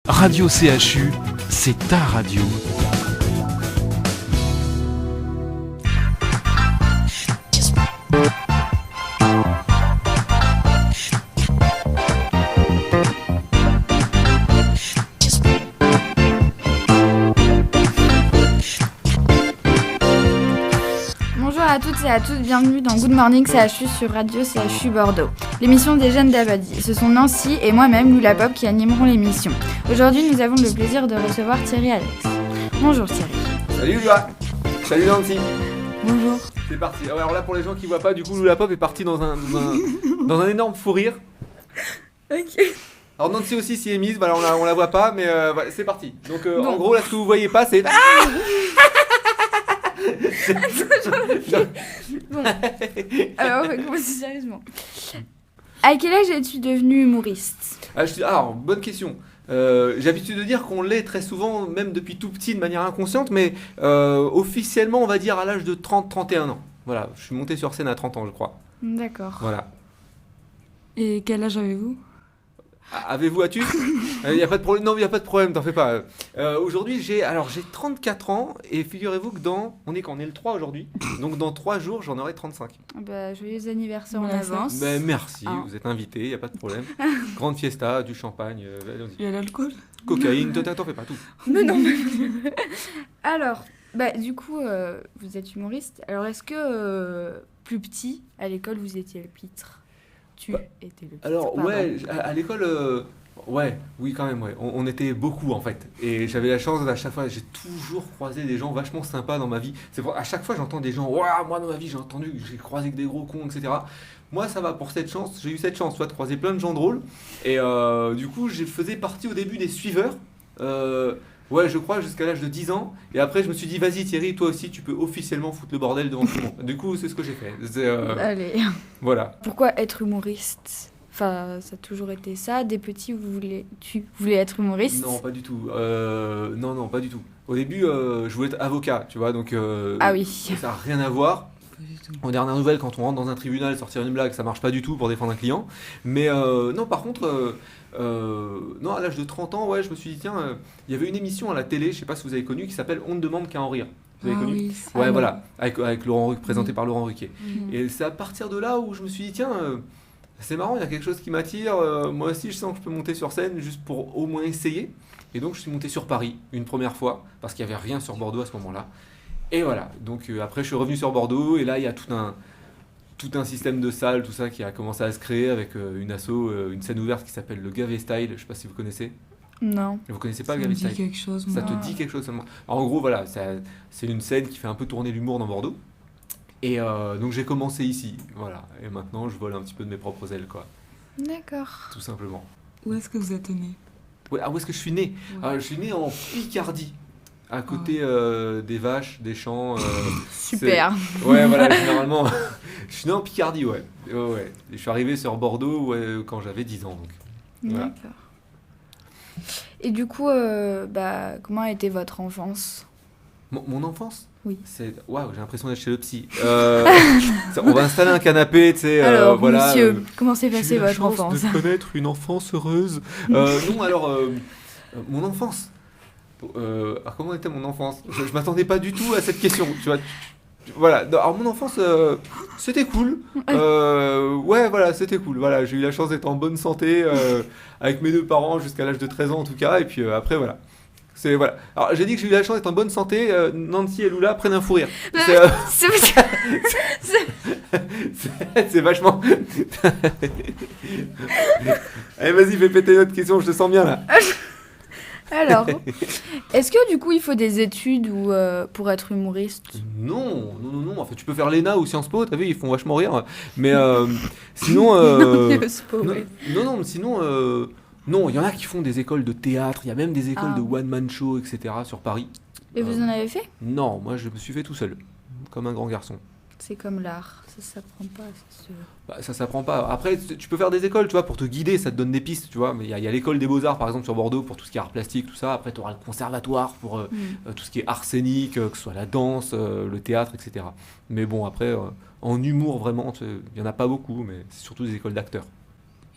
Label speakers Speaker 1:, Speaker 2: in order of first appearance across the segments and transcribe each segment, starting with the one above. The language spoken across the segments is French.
Speaker 1: Radio CHU, c'est ta radio.
Speaker 2: Bonjour à toutes et à tous, bienvenue dans Good Morning CHU sur Radio CHU Bordeaux. L'émission des jeunes d'Abadi. Ce sont Nancy et moi-même, Lula Pop, qui animeront l'émission. Aujourd'hui, nous avons le plaisir de recevoir Thierry Alex. Bonjour Thierry.
Speaker 3: Salut Lula. Salut Nancy.
Speaker 2: Bonjour.
Speaker 3: C'est parti. Alors là, pour les gens qui voient pas, du coup, Lula Pop est parti dans un énorme fou rire.
Speaker 2: Ok.
Speaker 3: Alors Nancy aussi s'y est mise, voilà, on la voit pas, mais voilà, c'est parti. Donc en gros, là, ce que vous voyez pas, c'est...
Speaker 2: Bon, alors on va commencer sérieusement. À quel âge es-tu devenu humoriste ?
Speaker 3: Alors, bonne question. J'ai l'habitude de dire qu'on l'est très souvent, même depuis tout petit, de manière inconsciente, mais officiellement, on va dire à l'âge de 30-31 ans. Voilà, je suis monté sur scène à 30 ans, je crois.
Speaker 2: D'accord.
Speaker 3: Voilà.
Speaker 4: Et quel âge avez-vous ?
Speaker 3: As-tu ? Il n'y a pas de problème. Non, il n'y a pas de problème, t'en fais pas. Aujourd'hui, j'ai 34 ans et figurez-vous que on est le 3 aujourd'hui, donc dans 3 jours, j'en aurai 35.
Speaker 2: Bah, joyeux anniversaire en
Speaker 4: Voilà,
Speaker 2: avance.
Speaker 3: Ben, merci,
Speaker 2: Ah.
Speaker 3: vous êtes invités, il n'y a pas de problème. Grande fiesta, du champagne,
Speaker 4: Il y a l'alcool ?
Speaker 3: cocaïne, t'en fais pas tout.
Speaker 2: Mais non. Alors, bah, du coup, vous êtes humoriste. Alors, est-ce que plus petit, à l'école, vous étiez le pitre ? Tu étais le pitre.
Speaker 3: Alors
Speaker 2: pardon.
Speaker 3: ouais, à l'école, oui quand même, ouais. On était beaucoup en fait. Et j'avais la chance, à chaque fois, j'ai toujours croisé des gens vachement sympas dans ma vie. À chaque fois j'entends des gens, waouh, moi dans ma vie j'ai croisé que des gros cons, etc. Moi ça va, j'ai eu cette chance, tu vois, de croiser plein de gens drôles. Et du coup, je faisais partie au début des suiveurs. Ouais, je crois, jusqu'à l'âge de 10 ans. Et après, je me suis dit, vas-y Thierry, toi aussi, tu peux officiellement foutre le bordel devant tout le monde. Du coup, c'est ce que j'ai fait.
Speaker 2: Allez.
Speaker 3: Voilà.
Speaker 2: Pourquoi être humoriste ? Enfin, ça a toujours été ça. Dès petit, tu voulais être humoriste ?
Speaker 3: Non, pas du tout. Non, pas du tout. Au début, je voulais être avocat, tu vois, donc
Speaker 2: Ah oui.
Speaker 3: ça n'a rien à voir.
Speaker 4: Pas du tout.
Speaker 3: En dernière nouvelle, quand on rentre dans un tribunal, sortir une blague, ça marche pas du tout pour défendre un client. Mais non, par contre, non, à l'âge de 30 ans, ouais, je me suis dit, tiens, il y avait une émission à la télé, je sais pas si vous avez connu, qui s'appelle On ne demande qu'à en rire. Vous avez connu ?
Speaker 4: Oui,
Speaker 3: Ouais,
Speaker 2: non.
Speaker 3: voilà, avec Laurent Ruquier, présenté
Speaker 4: Oui.
Speaker 3: par Laurent Ruquier.
Speaker 4: Mhm.
Speaker 3: Et c'est à partir de là où je me suis dit, tiens, c'est marrant, il y a quelque chose qui m'attire. Moi aussi, je sens que je peux monter sur scène juste pour au moins essayer. Et donc, je suis monté sur Paris une première fois, parce qu'il n'y avait rien sur Bordeaux à ce moment-là. Et voilà, donc après, je suis revenu sur Bordeaux, et là, il y a tout un système de salles, tout ça qui a commencé à se créer avec une scène ouverte qui s'appelle le Gavé Style. Je sais pas si vous connaissez.
Speaker 2: Non.
Speaker 3: Vous connaissez pas
Speaker 4: Ça
Speaker 3: le
Speaker 4: me
Speaker 3: Gavé
Speaker 4: dit
Speaker 3: Style ?
Speaker 4: quelque chose.
Speaker 3: Ça
Speaker 4: moi.
Speaker 3: te dit quelque chose seulement. Alors, en gros, voilà, c'est une scène qui fait un peu tourner l'humour dans Bordeaux. Et donc j'ai commencé ici, voilà. Et maintenant, je vole un petit peu de mes propres ailes, quoi.
Speaker 2: D'accord.
Speaker 3: Tout simplement.
Speaker 4: Où est-ce que vous êtes né ?
Speaker 3: Ouais, où est-ce que je suis né ?
Speaker 4: Ouais.
Speaker 3: Je suis né en Picardie, à côté des vaches, des champs.
Speaker 2: Super.
Speaker 3: Ouais, voilà, généralement. Je suis né en Picardie, ouais. Ouais. Et je suis arrivé sur Bordeaux quand j'avais 10 ans. Donc. Voilà.
Speaker 2: D'accord. Et du coup, comment a été votre enfance ?
Speaker 3: Mon enfance ?
Speaker 2: Oui.
Speaker 3: Waouh, j'ai l'impression d'être chez le psy. On va installer un canapé, tu sais.
Speaker 2: Alors,
Speaker 3: voilà,
Speaker 2: monsieur, comment s'est
Speaker 3: j'ai
Speaker 2: passée
Speaker 3: eu la
Speaker 2: votre
Speaker 3: chance
Speaker 2: enfance ?
Speaker 3: de connaître une enfance heureuse. Non, alors, mon enfance. Alors, comment était mon enfance ? Je m'attendais pas du tout à cette question, tu vois. Voilà, alors mon enfance, c'était cool. Ouais, voilà, c'était cool. Voilà, j'ai eu la chance d'être en bonne santé avec mes 2 parents jusqu'à l'âge de 13 ans en tout cas. Et puis après, voilà. Voilà. Alors, j'ai dit que j'ai eu la chance d'être en bonne santé. Nancy et Lula prennent un fou rire. C'est vachement. Allez, vas-y, fais péter notre question, je te sens bien là.
Speaker 2: Alors, est-ce que du coup, il faut des études pour être humoriste ?
Speaker 3: Non. Enfin, tu peux faire l'ENA ou Sciences Po, t'as vu, ils font vachement rire. Mais sinon.
Speaker 2: Non, mais c'est pas vrai.
Speaker 3: Non, mais sinon. Non, il y en a qui font des écoles de théâtre, il y a même des écoles
Speaker 2: Ah.
Speaker 3: de one-man show, etc. sur Paris.
Speaker 2: Et vous en avez fait ?
Speaker 3: Non, moi je me suis fait tout seul, comme un grand garçon.
Speaker 2: C'est comme l'art, ça s'apprend pas, c'est sûr.
Speaker 3: Bah, ça s'apprend pas. Après, tu peux faire des écoles, tu vois, pour te guider, ça te donne des pistes, tu vois. Mais il y a l'école des beaux-arts, par exemple, sur Bordeaux, pour tout ce qui est art plastique, tout ça. Après, tu auras le conservatoire pour tout ce qui est art scénique, que ce soit la danse, le théâtre, etc. Mais bon, après, en humour, vraiment, il y en a pas beaucoup, mais c'est surtout des écoles d'acteurs.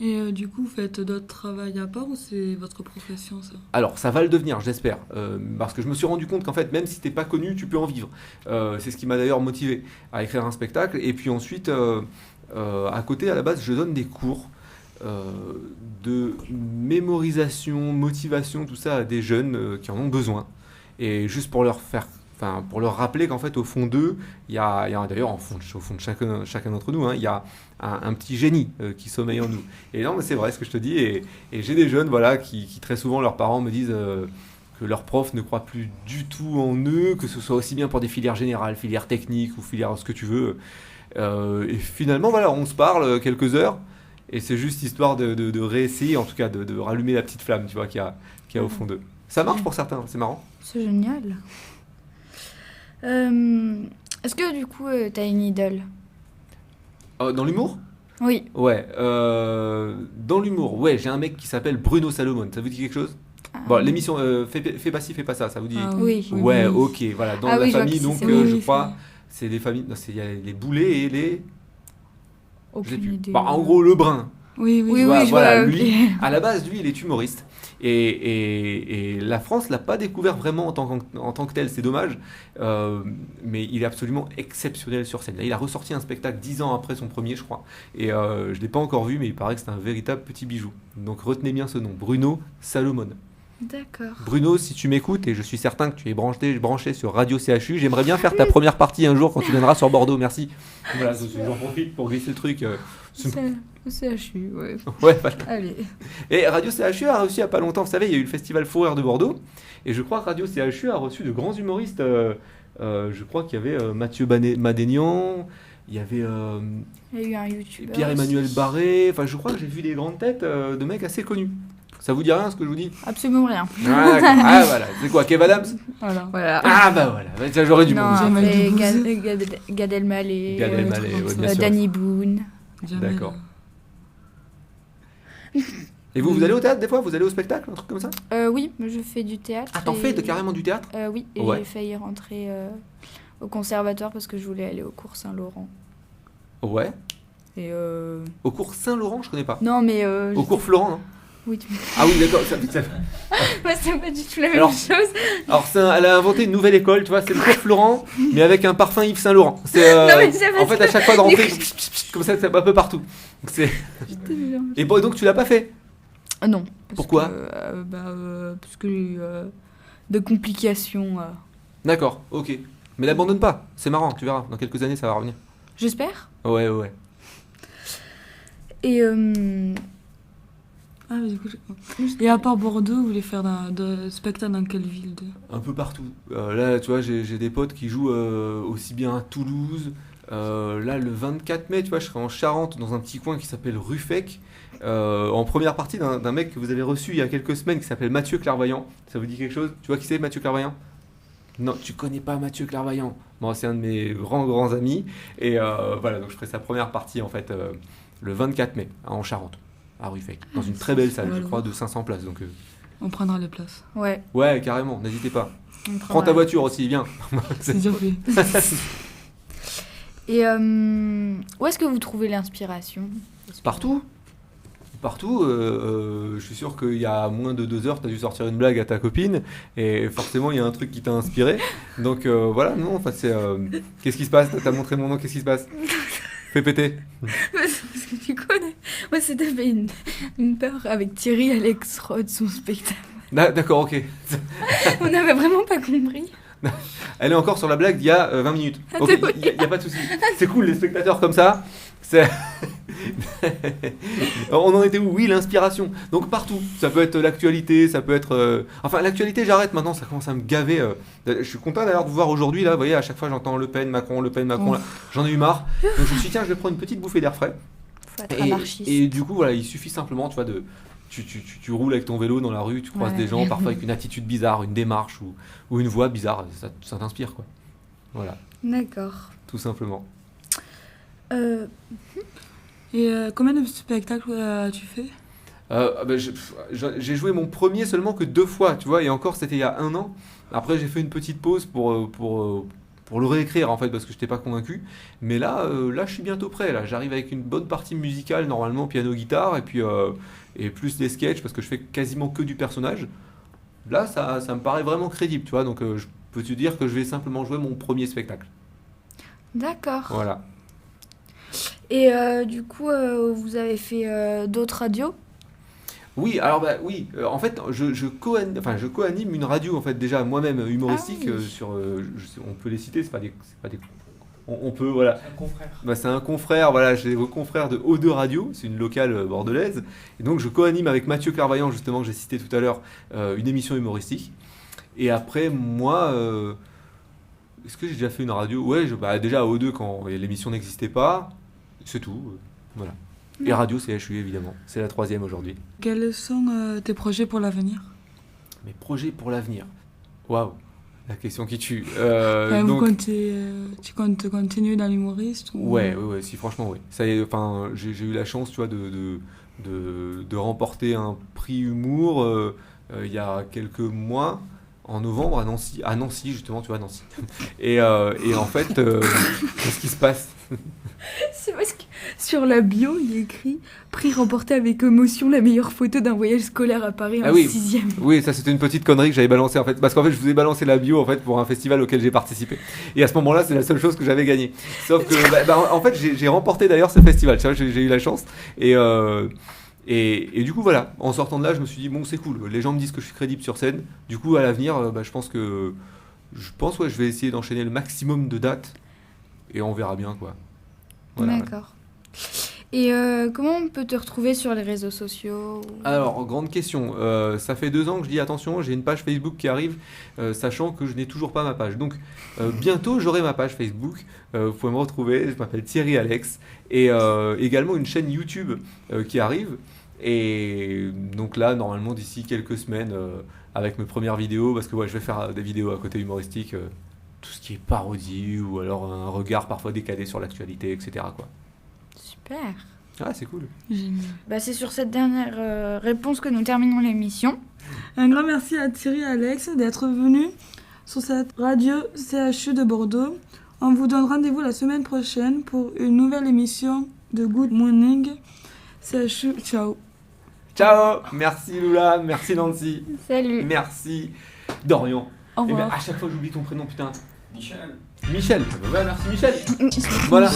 Speaker 4: Et du coup, vous faites d'autres travails à part ou c'est votre profession, ça?
Speaker 3: Alors, ça va le devenir, j'espère. Parce que je me suis rendu compte qu'en fait, même si t'es pas connu, tu peux en vivre. C'est ce qui m'a d'ailleurs motivé à écrire un spectacle. Et puis ensuite, à côté, à la base, je donne des cours de mémorisation, motivation, tout ça à des jeunes qui en ont besoin. Et juste pour leur faire, enfin, pour leur rappeler qu'en fait, au fond d'eux, il y a d'ailleurs au fond de chacun d'entre nous, hein, il y a un petit génie qui sommeille en nous. Et non, mais c'est vrai ce que je te dis. Et j'ai des jeunes, voilà, qui très souvent, leurs parents me disent que leurs profs ne croient plus du tout en eux, que ce soit aussi bien pour des filières générales, filières techniques ou filières ce que tu veux. Et finalement, voilà, on se parle quelques heures. Et c'est juste histoire de réessayer, en tout cas, de rallumer la petite flamme, tu vois, qu'il y a au fond d'eux. Ça marche pour certains, c'est marrant.
Speaker 2: C'est génial. Est-ce que du coup, t'as une idole?
Speaker 3: Dans l'humour?
Speaker 2: Oui.
Speaker 3: Ouais. Dans l'humour, ouais, j'ai un mec qui s'appelle Bruno Salomon. Ça vous dit quelque chose? Bon, l'émission fais pas ci, fais pas ça, ça vous dit?
Speaker 4: Ah
Speaker 2: Oui.
Speaker 3: Ouais, ok, voilà. Dans la
Speaker 2: oui, je vois
Speaker 3: famille,
Speaker 2: qui
Speaker 3: donc,
Speaker 2: c'est.
Speaker 3: je
Speaker 4: Oui,
Speaker 3: crois, c'est des familles. Non, il y a les Boulets et les. Je sais
Speaker 2: Aucune
Speaker 3: plus.
Speaker 2: idée.
Speaker 3: Bah, en gros, Lebrun.
Speaker 4: Oui,
Speaker 2: Oui,
Speaker 3: Tu vois,
Speaker 2: je
Speaker 3: voilà,
Speaker 2: vois,
Speaker 3: lui,
Speaker 2: ok.
Speaker 3: à la base, lui, il est humoriste. Et la France l'a pas découvert vraiment en tant que tel, c'est dommage. Mais il est absolument exceptionnel sur scène. Là, il a ressorti un spectacle 10 ans après son premier, je crois. Et je ne l'ai pas encore vu, mais il paraît que c'est un véritable petit bijou. Donc retenez bien ce nom, Bruno Salomon.
Speaker 2: D'accord.
Speaker 3: Bruno, si tu m'écoutes, et je suis certain que tu es branché sur Radio CHU, j'aimerais bien faire ta première partie un jour quand tu viendras sur Bordeaux, merci. Voilà, j'en profite pour glisser le truc.
Speaker 2: C'est CHU, ouais.
Speaker 3: Ouais, voilà.
Speaker 2: Allez.
Speaker 3: Et Radio CHU a reçu il n'y a pas longtemps, vous savez, il y a eu le festival Fou Rire de Bordeaux, et je crois que Radio CHU a reçu de grands humoristes. Je crois qu'il y avait Mathieu Madénian, il y avait
Speaker 2: Il y a eu un youtubeur.
Speaker 3: Pierre-Emmanuel Barré, enfin je crois que j'ai vu des grandes têtes de mecs assez connus. Ça vous dit rien ce que je vous dis?
Speaker 2: Absolument rien.
Speaker 3: Ah, d'accord. Ah voilà, c'est quoi, Kev Adams?
Speaker 4: Voilà.
Speaker 2: Voilà.
Speaker 3: Ah bah voilà, bah, tiens, j'aurais dû
Speaker 2: Non,
Speaker 3: m'en dire.
Speaker 4: Jamel
Speaker 2: après,
Speaker 4: Debbouze.
Speaker 2: Gad Elmaleh.
Speaker 3: Gad Elmaleh, ouais, bien sûr.
Speaker 2: Danny Boone.
Speaker 4: Jamel.
Speaker 3: D'accord. Et vous allez au théâtre des fois? Vous allez au spectacle, un truc comme ça?
Speaker 2: Oui, je fais du théâtre.
Speaker 3: Ah, t'en fais carrément du théâtre?
Speaker 2: Oui, et
Speaker 3: Ouais.
Speaker 2: j'ai failli rentrer au conservatoire parce que je voulais aller au cours Saint-Laurent.
Speaker 3: Ouais.
Speaker 2: Et
Speaker 3: Au cours Saint-Laurent, je connais pas.
Speaker 2: non, mais.
Speaker 3: Au cours Florent, non?
Speaker 2: Oui,
Speaker 3: Ah oui, d'accord.
Speaker 2: Ouais, c'est pas du tout la même
Speaker 3: Alors-
Speaker 2: chose.
Speaker 3: Alors, elle a inventé une nouvelle école, tu vois, c'est le cours Florent, mais avec un parfum Yves Saint-Laurent. C'est,
Speaker 2: Non, mais c'est
Speaker 3: en
Speaker 2: parce
Speaker 3: fait, à chaque fois de rentrer, comme ça, c'est un peu partout. Donc, Et bon, donc tu l'as pas fait?
Speaker 2: Non. Parce
Speaker 3: Pourquoi
Speaker 2: que, parce que j'ai eu de complications.
Speaker 3: D'accord, ok. Mais l'abandonne pas, c'est marrant, tu verras. Dans quelques années, ça va revenir.
Speaker 2: J'espère.
Speaker 3: Ouais.
Speaker 2: Et
Speaker 4: Ah, mais du coup, et à part Bordeaux, vous voulez faire de spectacle dans quelle ville
Speaker 3: Un peu partout. Là, tu vois, j'ai des potes qui jouent aussi bien à Toulouse. Là, le 24 mai, tu vois, je serai en Charente, dans un petit coin qui s'appelle Ruffec, en première partie d'un mec que vous avez reçu il y a quelques semaines qui s'appelle Mathieu Clairvoyant. Ça vous dit quelque chose? Tu vois qui c'est, Mathieu Clairvoyant? Non, tu connais pas Mathieu Clairvoyant. Bon, c'est un de mes grands amis. Et voilà, donc je ferai sa première partie, en fait, le 24 mai, en Charente, à Ruffec, dans une très belle salle, je crois, de 500 places. Donc,
Speaker 4: On prendra les places.
Speaker 2: ouais.
Speaker 3: ouais, carrément, n'hésitez pas.
Speaker 2: on
Speaker 3: Prends ta
Speaker 2: prendra.
Speaker 3: voiture aussi, viens.
Speaker 4: C'est déjà fait.
Speaker 2: Et où est-ce que vous trouvez l'inspiration?
Speaker 3: Partout. Je suis sûr qu'il y a moins de 2 heures, tu as dû sortir une blague à ta copine, et forcément, il y a un truc qui t'a inspiré. Donc voilà, non, enfin, c'est. Qu'est-ce qui se passe? T'as montré mon nom, qu'est-ce qui se passe? Fais péter.
Speaker 2: Parce que tu connais. Moi, c'était une peur avec Thierry Alex Rod, son spectacle.
Speaker 3: D'accord, ok.
Speaker 2: On n'avait vraiment pas compris.
Speaker 3: Elle est encore sur la blague d'il y a 20 minutes. Ok, il n'y a pas de souci. C'est cool, les spectateurs comme ça. On en était où? Oui, l'inspiration. Donc partout. Ça peut être l'actualité, ça peut être... Enfin, l'actualité, j'arrête maintenant, ça commence à me gaver. Je suis content d'ailleurs de vous voir aujourd'hui, là. Vous voyez, à chaque fois, j'entends Le Pen, Macron, là. J'en ai eu marre. Donc je me suis dit, tiens, je vais prendre une petite bouffée d'air frais.
Speaker 2: Faut être anarchiste.
Speaker 3: Et du coup, voilà, il suffit simplement, tu vois, de... Tu roules avec ton vélo dans la rue, tu croises
Speaker 2: Ouais.
Speaker 3: des gens, parfois avec une attitude bizarre, une démarche ou une voix bizarre, ça t'inspire, quoi. Voilà,
Speaker 2: D'accord.
Speaker 3: tout simplement.
Speaker 4: Et combien de spectacles as-tu fait?
Speaker 3: J'ai joué mon premier seulement que 2 fois, tu vois, et encore c'était il y a 1 an. Après j'ai fait une petite pause pour pour le réécrire en fait parce que je n'étais pas convaincu. Mais là, je suis bientôt prêt. Là, j'arrive avec une bonne partie musicale normalement, piano-guitare et puis et plus des sketchs parce que je fais quasiment que du personnage. Là, ça me paraît vraiment crédible, tu vois. Donc, je peux te dire que je vais simplement jouer mon premier spectacle.
Speaker 2: D'accord.
Speaker 3: Voilà.
Speaker 2: Et du coup, vous avez fait d'autres radios?
Speaker 3: Oui, alors oui, en fait, je co-anime une radio en fait déjà moi-même humoristique
Speaker 2: Ah oui.
Speaker 3: sur, on peut les citer, c'est pas des, on peut voilà. C'est un confrère. Bah, c'est un confrère, voilà, j'ai des confrères de O2 Radio, c'est une locale bordelaise, et donc je co-anime avec Mathieu Carvaillant justement que j'ai cité tout à l'heure une émission humoristique. Et après moi, est-ce que j'ai déjà fait une radio? Ouais, déjà à O2 quand l'émission n'existait pas, c'est tout, voilà. Et Radio CHU évidemment, c'est la 3e aujourd'hui.
Speaker 4: Quels sont tes projets pour l'avenir?
Speaker 3: Mes projets pour l'avenir. Waouh, la question qui tue.
Speaker 4: Tu comptes continuer dans l'humoriste ou...
Speaker 3: Ouais, si franchement, oui. Ça y est, enfin, j'ai eu la chance, tu vois, de remporter un prix humour il y a quelques mois, en novembre, à Nancy justement, tu vois, Nancy. Et en fait, qu'est-ce qui se passe?
Speaker 2: C'est parce que sur la bio, il y a écrit « Prix remporté avec émotion, la meilleure photo d'un voyage scolaire à Paris en 6e ».
Speaker 3: Oui, ça c'était une petite connerie que j'avais balancée en fait. Parce qu'en fait, je vous ai balancé la bio en fait pour un festival auquel j'ai participé. Et à ce moment-là, c'est la seule chose que j'avais gagnée. Sauf que, en fait, j'ai remporté d'ailleurs ce festival. Tu vois, j'ai eu la chance. Et du coup, voilà, en sortant de là, je me suis dit, bon, c'est cool. Les gens me disent que je suis crédible sur scène. Du coup, à l'avenir, je pense je vais essayer d'enchaîner le maximum de dates. Et on verra bien, quoi. Voilà.
Speaker 2: D'accord. Et comment on peut te retrouver sur les réseaux sociaux?
Speaker 3: Alors, grande question. Ça fait 2 ans que je dis attention, j'ai une page Facebook qui arrive, sachant que je n'ai toujours pas ma page. Donc, bientôt, j'aurai ma page Facebook. Vous pouvez me retrouver. Je m'appelle Thierry Alex. Et également une chaîne YouTube qui arrive. Et donc là, normalement, d'ici quelques semaines, avec mes premières vidéos, parce que je vais faire des vidéos à côté humoristique, tout ce qui est parodie ou alors un regard parfois décalé sur l'actualité, etc., quoi.
Speaker 2: Super.
Speaker 3: Ah, c'est cool.
Speaker 4: Génial.
Speaker 2: Bah, c'est sur cette dernière réponse que nous terminons l'émission.
Speaker 4: Un grand merci à Thierry et Alex d'être venus sur cette radio CHU de Bordeaux. On vous donne rendez-vous la semaine prochaine pour une nouvelle émission de Good Morning CHU. Ciao.
Speaker 3: Ciao. Merci Lula, merci Nancy.
Speaker 2: Salut.
Speaker 3: Merci Dorian.
Speaker 2: Au
Speaker 3: Et
Speaker 2: revoir.
Speaker 3: à chaque fois j'oublie ton prénom, putain.
Speaker 5: Michel.
Speaker 3: Michel. Bah, merci Michel. Voilà.